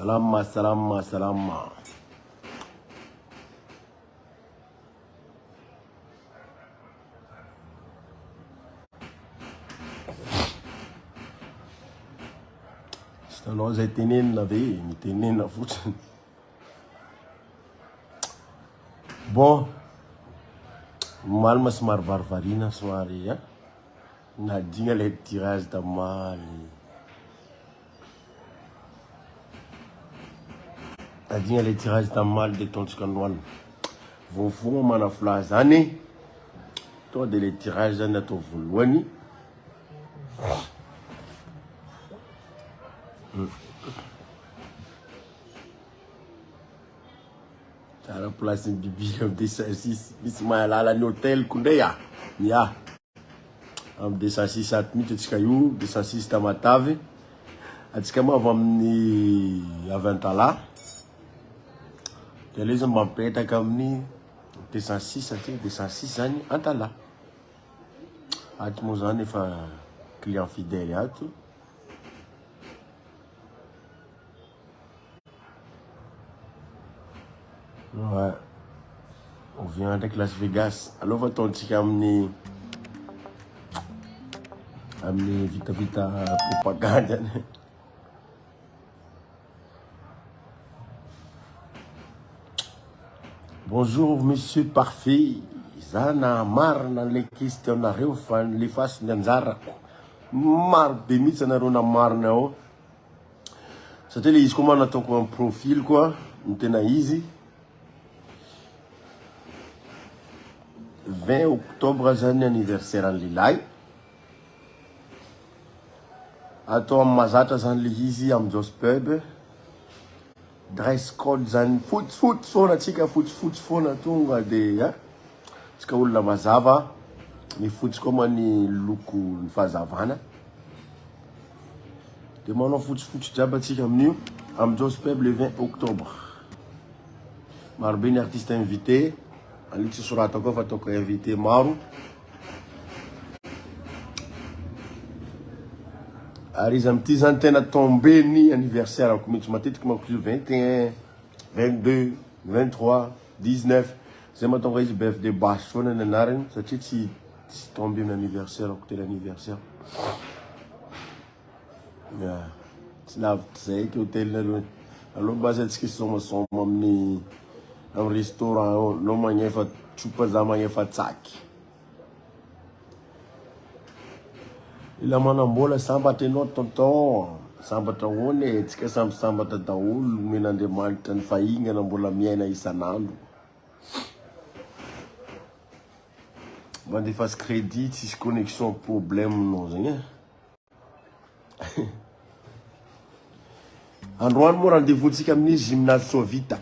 Salama, salama, salama. Nós é tenendo na veia, tenendo na futa. Bom, mal mas varvarina soirée, hein? Nadinha les tirages da mal. Nadinha les tirages da mal de ton scandale. Vou fuma mana flazane. Toi de les tirages da to vulwani. Cara place de bibi am desassis Ismaël ala no hotel kundeya. Ya. Am desassis atmit tskayu, desassis tamatave. Atskama vamni avantala. Eles vão peta kamni desassis até desassis ani antala. Atmozane fa client fidèle atu. Ouais. On vient avec Las Vegas. Alors, va ton petit amener vita vita propagande. Bonjour, monsieur parfait. Zana marna les questionnaires fan les faces d'Anzara. Mar bemit ça n'a rien marna oh. C'était les comment on attend un profil quoi. On était easy. 20 octobre zany anniversaire an lilahy atao amin'ny mazatra zany le izy amin'izao pub dress code zany fotsifotsy foana atsika fotsifotsy foana tonga de tsika olona mazava ny fotsy koa ma ny loko ny fahazavana de manao fotsifotsy jiaby atsika amin'io amin'izao pub le 20 octobre marobe ny artiste invité Alexis Sorata ko fa toko invité maro. Ary izy amty zany tena tombé ny anniversaire ko mitsy matetiky manko 21, 22, 23, 19. Zay matonga izy birthday bash foana ny anarany satria tsy tombé ny anniversaire ko tena anniversaire. Yeah. Tsy lavitra zay ke hotel nareo. Aloha base atsika somasoma amin'ny un restaurant no magnefa chupa za magnefa tsaky ila manambola sambatra enao tonton sambatra hoane tsika samby sambatra daholo men'Andriamanitra ny fahingana mbola miaina isanandro mandefa crédit tsisy connexion problème no zegny androany mo rendez-vous tsika amin'ny gymnase Sovita.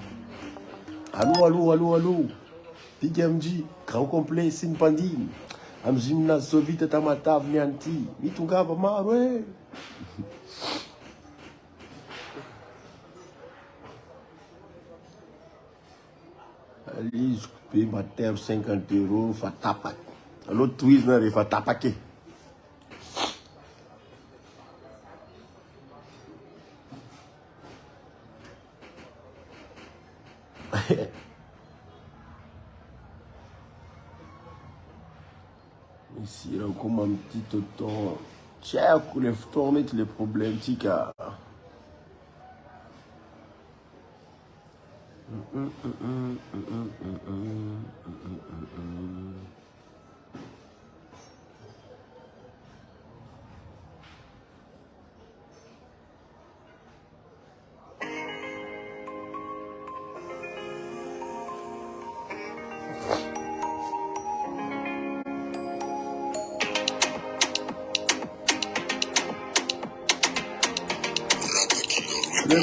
Allô, Big MG, grand complet, signe pandine. Am gymnase Sovita tamatave ni anti. Mitungava maro eh. Ali, je paye ma terre 50 €, fa tapak. Allô, twist na fa tapake. Ici, là, comme un petit autant. Tiens, les photos, mettre les problèmes, tika.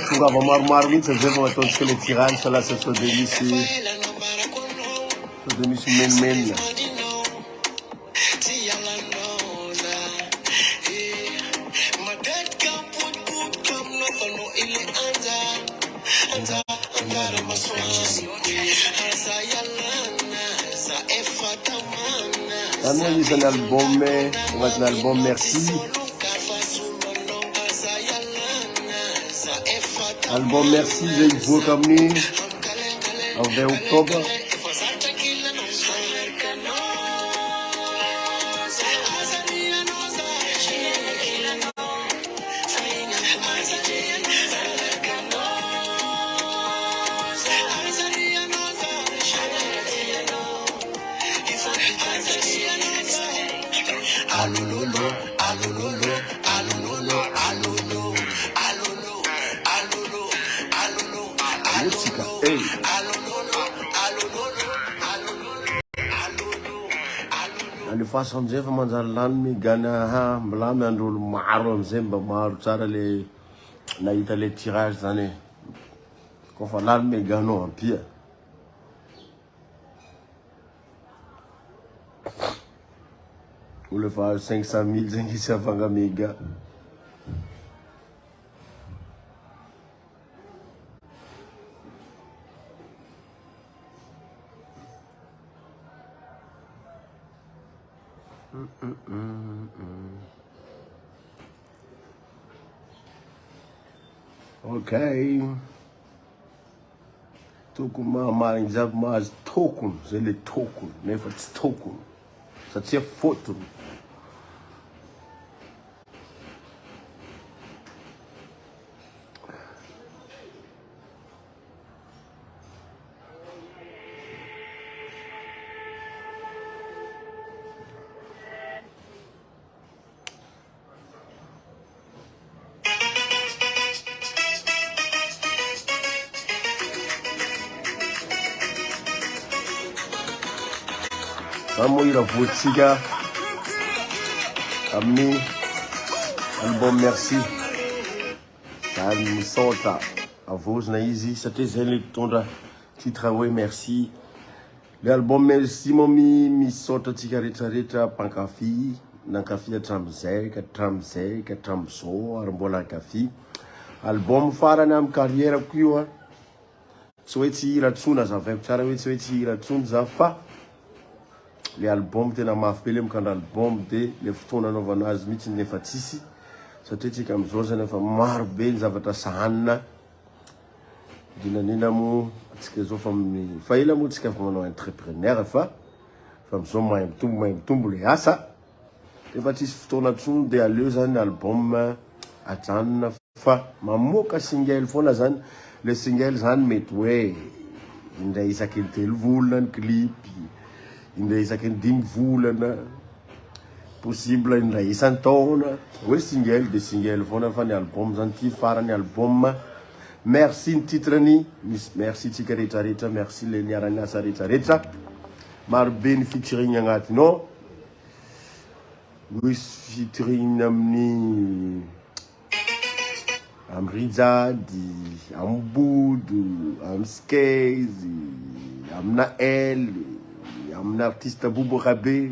Fungava maromaro mihitsy zay vao ataontsika le tirany fa lasa sao de misy menimenina Amiens izy un album agnatin'ny album merci Album merci zay mivoaka amin'ny en 20 octobre. Alololo, alololo, alololo, alolo, alolo, alolo, alolo, Musica, alolo, hey. alololo, alololo, alololo, alolo, alolo. Alefaso amizay fa manjary lany migana ha mbola miandro olo maro amizay mba maro tsara le nahita le tirage zany kofa lany migano ampia olo fa 500 000 zany isy avanga méga. Okay. Tokony mahamarigny jiaby mahazo tokony zay le tokony nefa tsy tokony satria fotony. Mamohira voantsika amin'ny album merci zany misaotra avozona izy satria zay le mitondra titre hoe merci. Le album merci moa misaotra atsika rehetrarehetra mpankafy nankafy hatramizay ka hatramizay ka hatramizao ary mbola ankafy. Album farany amin'ny carrière-ko io a tsy hoe tsy hiratsona zavaiko tsara hoe tsy hoe tsy hiratsony za fa le album tena mafy be le mikandra album de le fotoana anaovana azy mihitsy nefa tsisy satria tsika amizao zany efa maro be ny zavatra sahanina dinanina mo atsika zao fa ela moa tsika fa manao entrepreneur fa amizao mahay mitombo le asa efa tsisy fotoana tsony de aleo zany album ajanona fa mamoaka single foana zany. Le single zany mety hoe indray isaky ny 3 volana ny clip, indray isaky ny 5 volana, possible indray isan-taona hoe single de single foana fa ny album zany ty farany album merci ny titrany merci tsika rehetrarehetra merci le niarany asa rehetrarehetra maro be ny featuring agnatiny ao misy featuring amin'ny Rijady, Boudou, Skazy, Naël, artiste Bobo Rabé,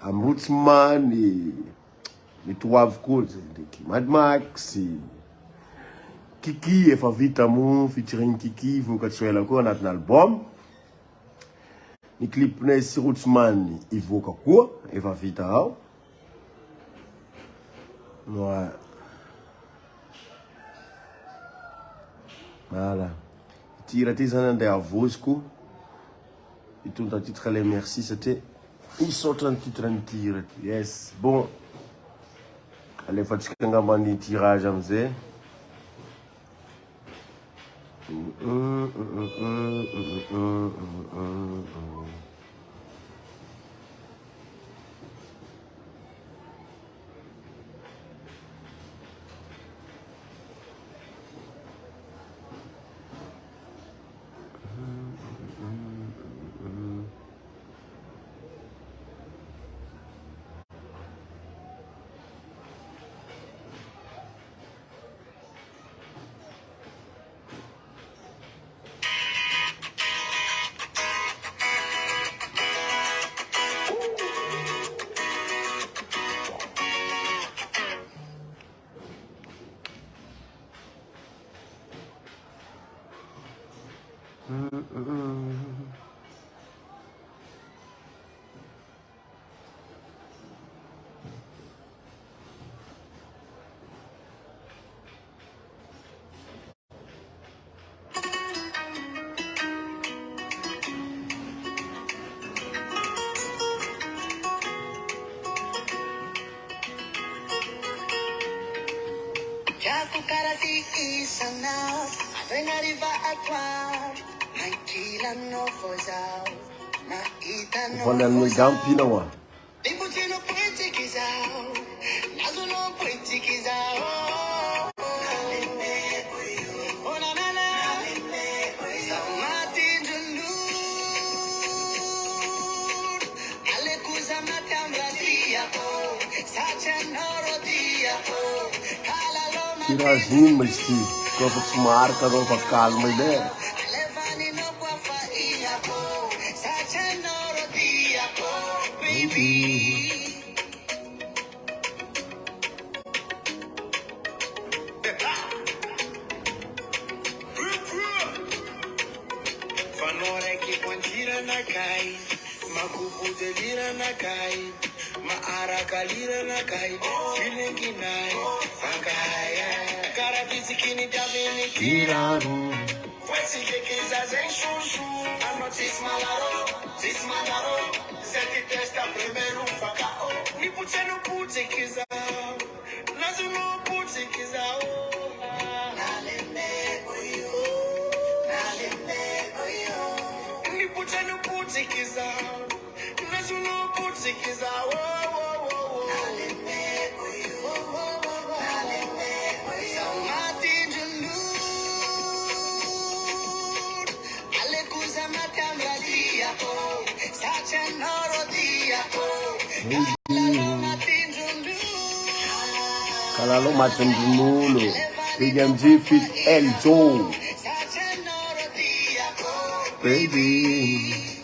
Rootsman, Mitoave Code, Mad Max, Kiki, efa vita mo featuring Kiki, vokatswela ko anatin'ny album. Ny clip na si Rootsman ivoaka koa, efa vita ao. Ouais. Voilà. Tira ty zany andeha avoziko itondra titre le merci satria misaotra ny titre ny tira. Yes, bon. Alefatsika angamba ny tirage amizay. cara di isana, venga arriva a qua, ma kila no fozao, ma ita no Vou olhar no Gampina, ó. Diputino pweti kizao, nazo no pweti kizao. Oh na na na, samati jundu, alekuza matamba diako, sacha noro diako, kala loma Tirazinho, mas se copa de marca, não para calma, né? alevani no kwa faiako, sacha noro diako, baby. Fanore che quantira na kai, ma kuku delira na kai, ma araka lira na kai, feeling kinai, fakaya. Cara bisikini davini kiraro, Pwesi che chiesa zen shushu, hanno tismalaro, senti testa primero fakao, ni puche no puche kiza, nazu no puche kiza, Naleme oyo, naleme oyo. Ni puche no puche kiza, nazu no puche kiza, Naleme oyo, naleme oyo. Samati julu. Alekuza matamba diako, sacha noro diako, kalalo matinjundu. Kalalo macam dulu. PMG Fit El Joe. Sacha noro diako, Baby.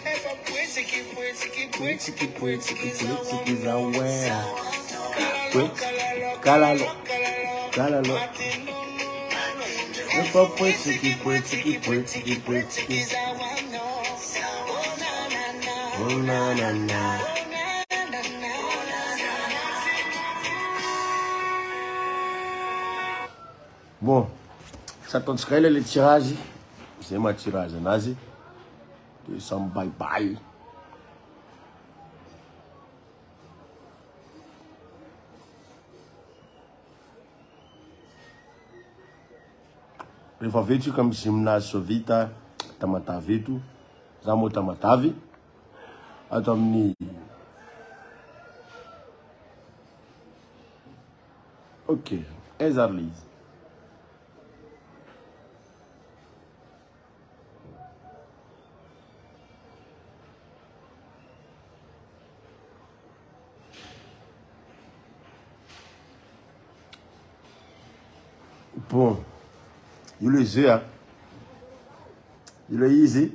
efa pwetiki, pwetiki, pwetiki, Politics are where. kalalo, Kalalo. kalalo, Kalalo. matinjundu. Efa poetiki. Zawano, oh na na na, Oh, na, na, na. oh na na na. Bom, ataontsika ela le tirage. Zay ma tirage anazy. De samy bye-bye. Rehefa avy tsika misy aminazy so vita tamatavy eto. Za moa tamatavy. Ato amin'ny ok, Ezarlize. Bom, yule zea, yule izy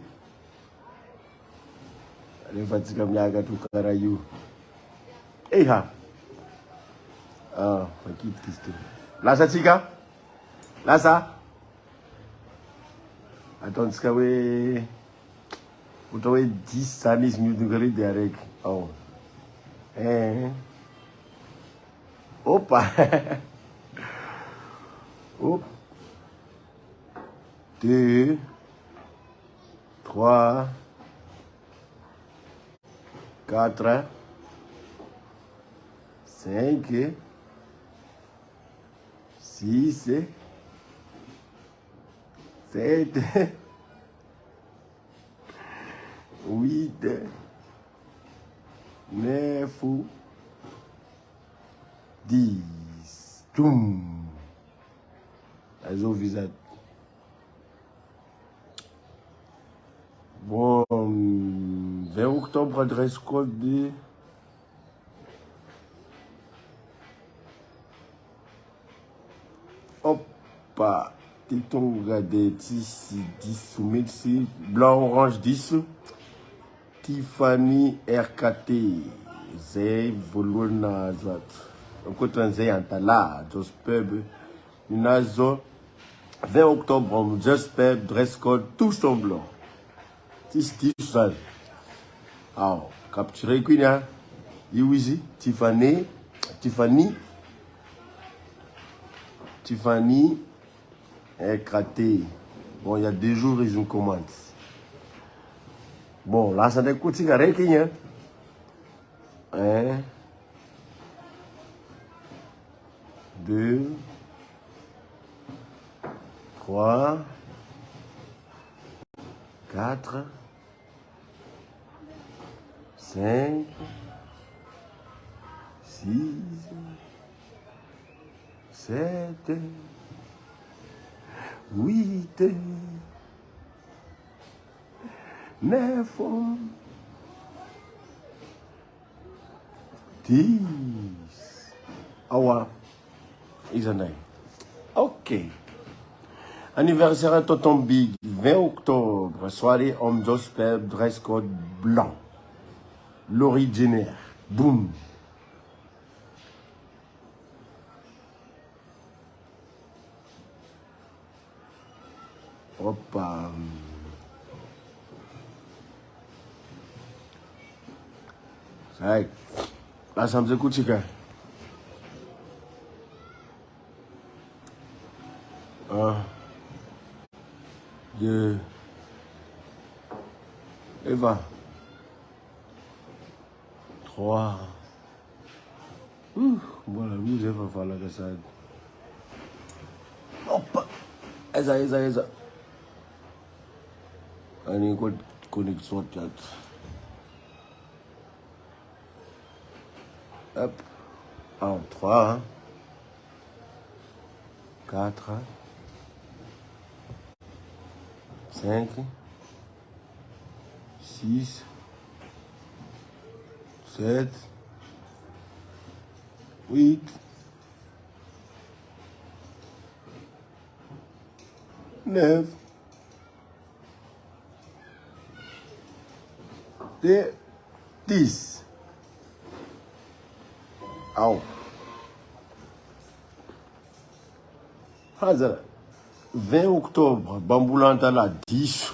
rehefa tsika miaka to karaha io. Eha, fakitiky izy to. Lasa tsika, lasa. Ataontsika hoe ohatra hoe 10 zany izy mihodina kare de araiky. Ao. Opa. Hop. 2, 3, 4, 5, 6, 7, 8, 9, 10. Tum. Elles ont visé. Bon, 20 octobre, dress code de... Opa, Titonga de 10, 10, merci. Blanc, orange 10. Tiffany RKT. Zay, volona zat. Enquanto zay antala, Just Pub. Nazo. 20 octobre, Just Pub, dress code, tous en blanc. 10, 10, ça. Alors, capturé, Queen, hein? Easy, Tiffany éclaté. Bon, il y a 2 jours, ils ont commandé. Bon, là, ça découte, c'est carré, hein? 1, 2, 3, 4, 5, 6, 7, 8, 9, 10. Awa, Isanay. Ok. Anniversaire à Tonton Big, 20 octobre, soirée homme Jospeb, dress code blanc. L'originaire. Boum. Hoppa. Hey. Là, ça me écoute, chica. 1, 2, Eva. 3. Voilà, nous, Eva, voilà que ça. Hop. Eza. Allez, connexion 4. Hop. 1, 3, 4, 5, 6, 7, 8, 9, 10. Au. Hazard. 20 octobre, Bamboulanta la 10.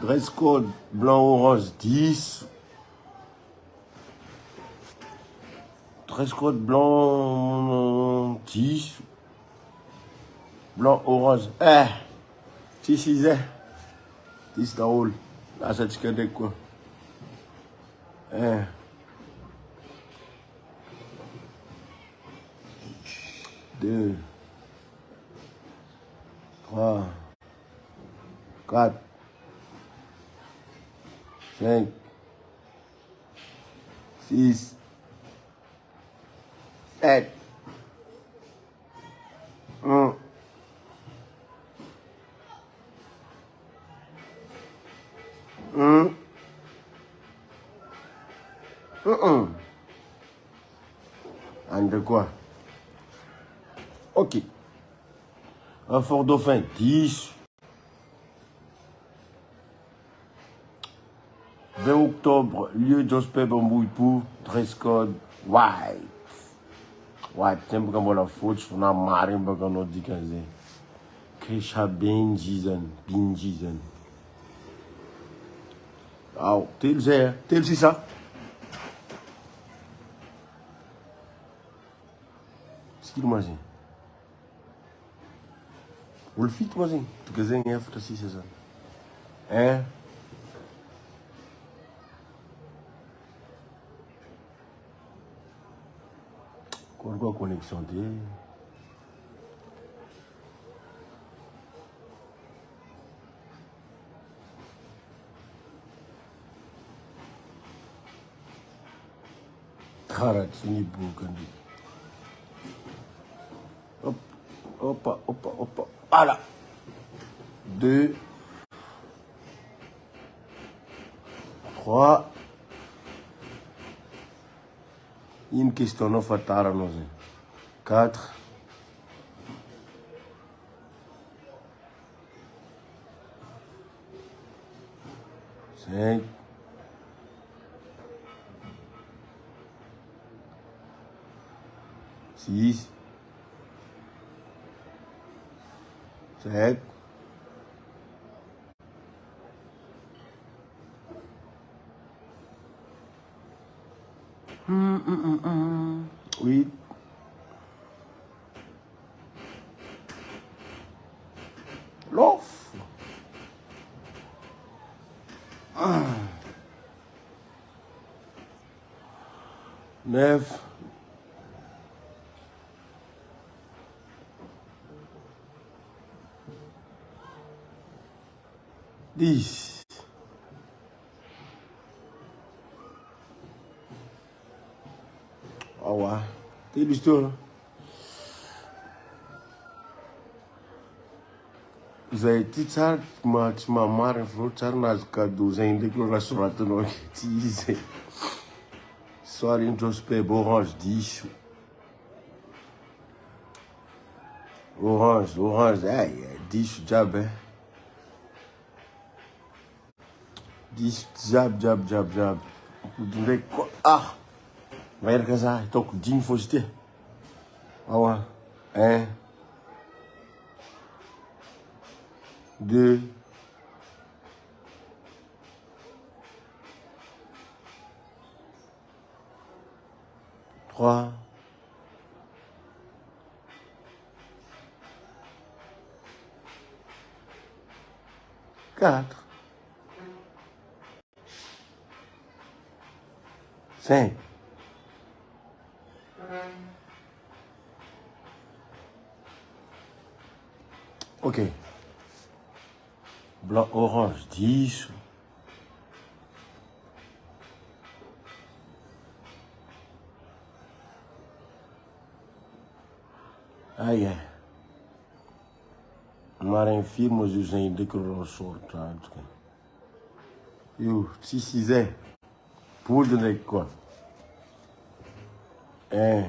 Dress code blanc-orange 10. Dress code blanc 10. Blanc-orange. 6, 10 drôle. Là, ça te de quoi? 1. 2, 3, 4, 5, 6, 7, 1. De quoi? Ok. Un Fort Dauphin 10. 20 octobre, lieu Jospeb Mbouipou, dress code white. White, tempo comme la faute, je na marim bagano di kaze. Krisha Benjizan. Ah, tel c'est ça. Excuse-moi, o le fit, mas tu quiser em F, assim, c'est ça. Hein? Qual a conexão dele? Cara, tinha boca ali. Opa. Voilà. 2, 3. Une question non fatale, nous. 4. 5. 6. 7. 8. 9. 10. Ah ouais. T'es l'histoire. Vous avez dit ça, tu m'as marre, faut que tu aies cadeau, j'ai une déclaration maintenant qui disait soir une jospé, orange 10. Orange, aïe, 10 jab, hein. 10 jab. Vous direz quoi? Ah! Vai que ça, donc 10 faut jeter. Ah ouais. 1, 2, 3, 4, 5. Ok. Blanc, orange, 10. Aïe. Marin firme, je suis un décor sort. Yo, 6 est. Pour donner quoi? 1.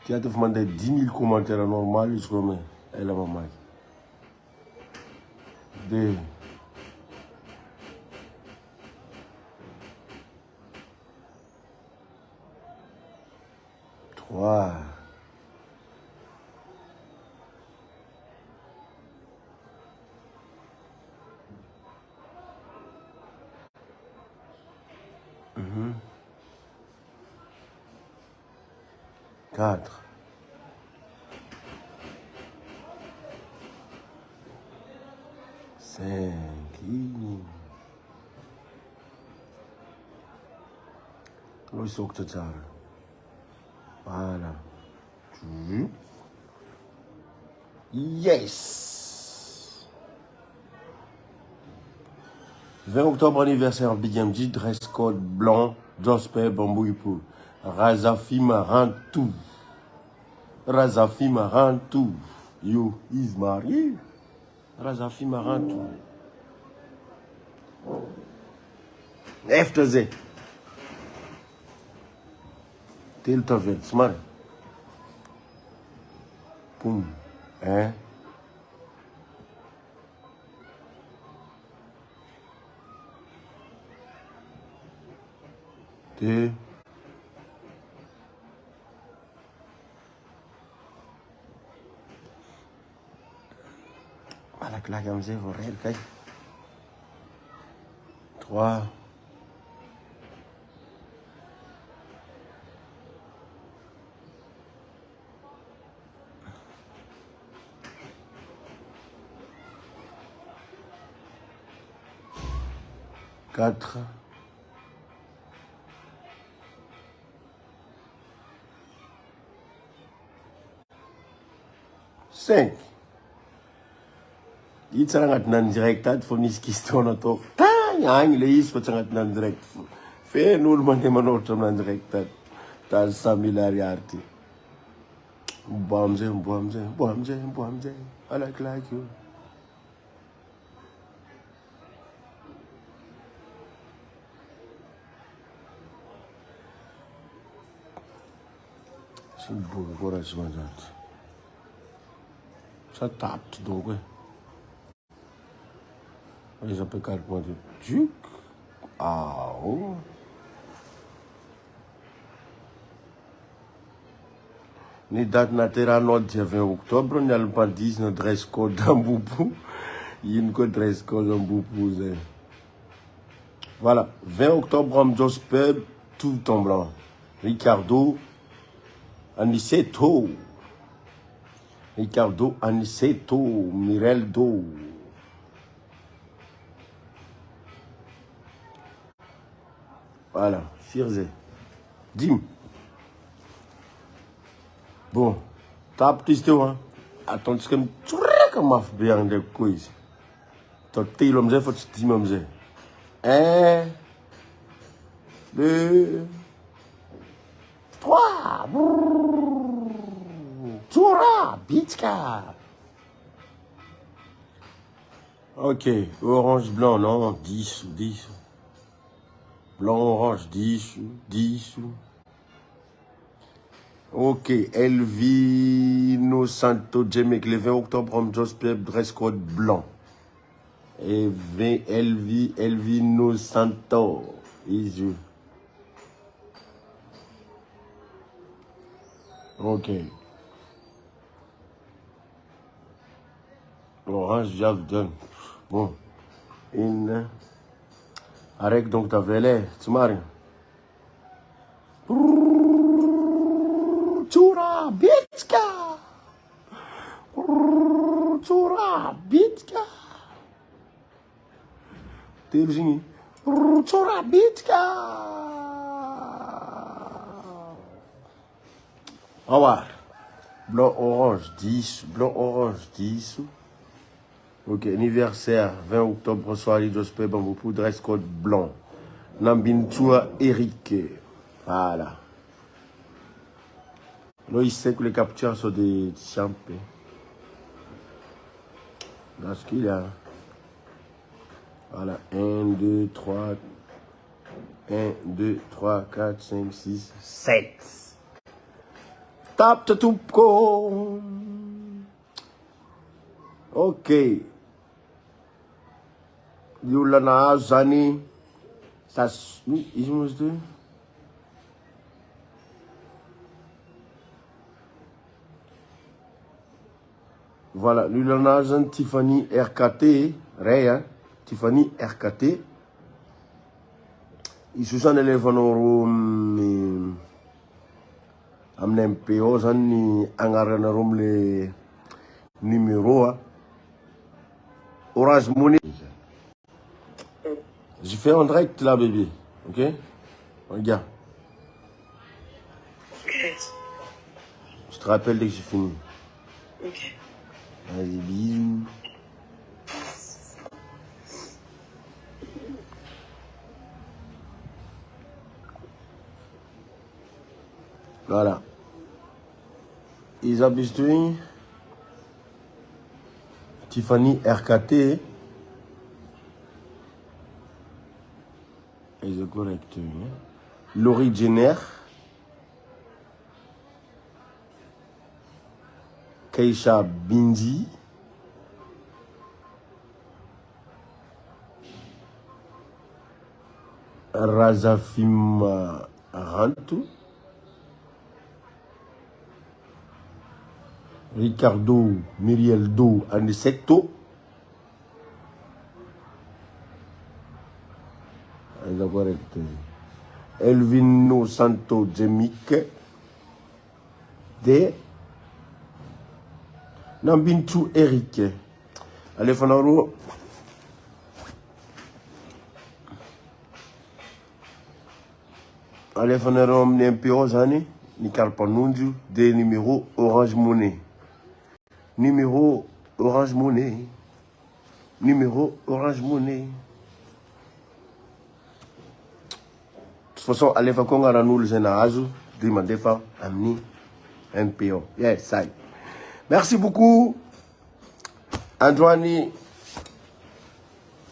Tu as demandé 10 000 commentaires normaux, je crois, mais elle a maman. 2. 3. 4. 5. Lo sok tchara. Voilà. Yes! 20 octobre anniversaire Big MG, dress code blanc, Josper, bambou et poule. Razafi Marin tout. Razafi Marin tout. Yo, is marié. Razafi Marin tout. FTZ. T'es le temps fait, smart. Poum. 1. 2. 3. 4. 5. Il sera en direct, il faut une question à toi. Il y a un qui est en direct. Fais nous le monde en direct. T'as 100 milliards. Boamze. I like you. C'est beau, courage, madame. Ça tape, donc, ouais. Ils appellent carrément du duc. Ah, oh. Ni date naturelle, 20 octobre, ni le pas 10, notre dress code en boubou. Il y a une dress code en boubou. Voilà, 20 octobre, en Josper, tout en blanc. Ricardo Aniceto. Ricardo Aniceto, Mireldo. Voilà, Firze. Dim. Bon, tape, tu sais, hein. Attends, c'est comme... ka mafy be agny ndraiky koa izy. Atao telo amizay fa tsy dimy amizay. 1, 2, 3. Tsora, bitska. Ok, orange, blanc, non, 10, 10. Blanc, orange, 10, 10. Ok, Elvino Santo Djemek, le 20 octobre, homme Jos Peb, dress code blanc. Et Elvino Santo, easy. Ok. Orange, diable, donne. Bon. Une. Arrête donc ta velée, tu m'as Tsura, bitska. Tsura, bitska. Telo zigny. Tsura, bitska. Revoir. Blanc, orange, 10. Blanc, orange, 10. Ok, anniversaire, 20 octobre, soirée Jospé Bambou, dress code blanc. Nambintua Eric. Voilà. Là, il sait que les captures sont des champions. Là, ce qu'il y a. Voilà, 1, 2, 3. 1, 2, 3, 4, 5, 6, 7. Tap tout con. Ok. Yulana Zani. Ça, ils ont dit. Voilà, Yulana Zani, Tiffany RKT. Réa. Tiffany RKT. Ils se sont élevés en MPO, Zani, Angaranarum les numéros. Orange Money. Je fais en direct là, bébé. Ok? Regarde. Ok. Je te rappelle dès que j'ai fini. Ok. Vas-y, bisous. Voilà. Isa Bistouin. Tiffany RKT. C'est correct. Laurie Jenner. Keisha Bindi. Razafim Rantu. Ricardo Mirieldo Anisetto. C'est correct. Elvino Santo Djemik. De Nambintu Eric. Allez, Fanaro. Allez, Fanaro, MPO Zani. Nicole Panundu. Des numéros Orange Money. Numéro Orange Money. Numéro Orange Money. De toute façon, allez, Fakon a nous le Azu. Demandez pas, Amni, MPO. Yes, ça. Merci beaucoup. Andouani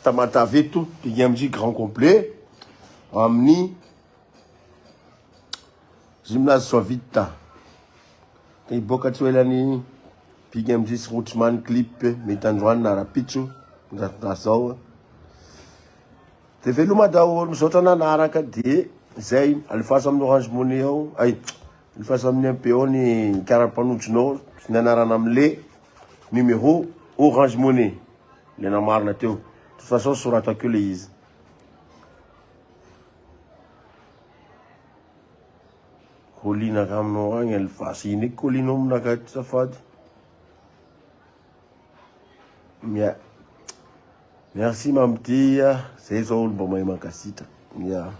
Tamata Vetu, PGMJ grand complet. Amni. Gymnase Sovita. Et Bokatuelani. PGMJ Routman Clip. Metandouan Narapichu. Nasawa. Teve luma dao, nous sommes en araka de Zay, Alphasam Orange Money. Aïe, Alphasam MPO ni Carapanuchno, Nanaranamle, numéro Orange Money. Les namar na teo. De toute façon, sur la que les is. Colina Ramno, elle fascine, Colinom Nagat Safad. Yeah. Merci, ma petite. C'est ça, le bon moment, Cassita. Yeah.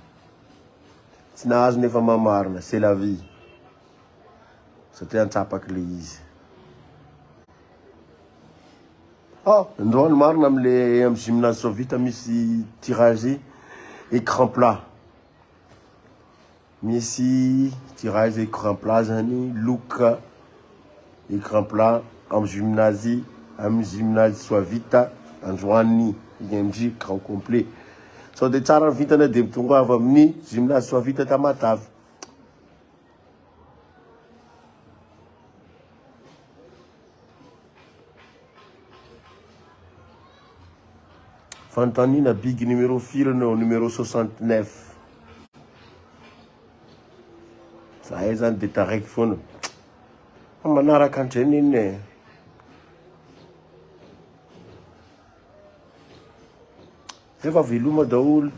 C'est la vie. C'était un tapac les. androany marina amle amy gymnase Sovita misy tirage écran plat. Misy tirage écran plat zany look écran plat amy gymnase Sovita androany IMG écran complet. Sao de tsara vitana de mitongava amin'ny gymnase Sovita Tamatavy. Fantanina big numéro filano numéro 69. Zahay zany de taraiky foana. Manaraka antreny iny efa veloma daholo.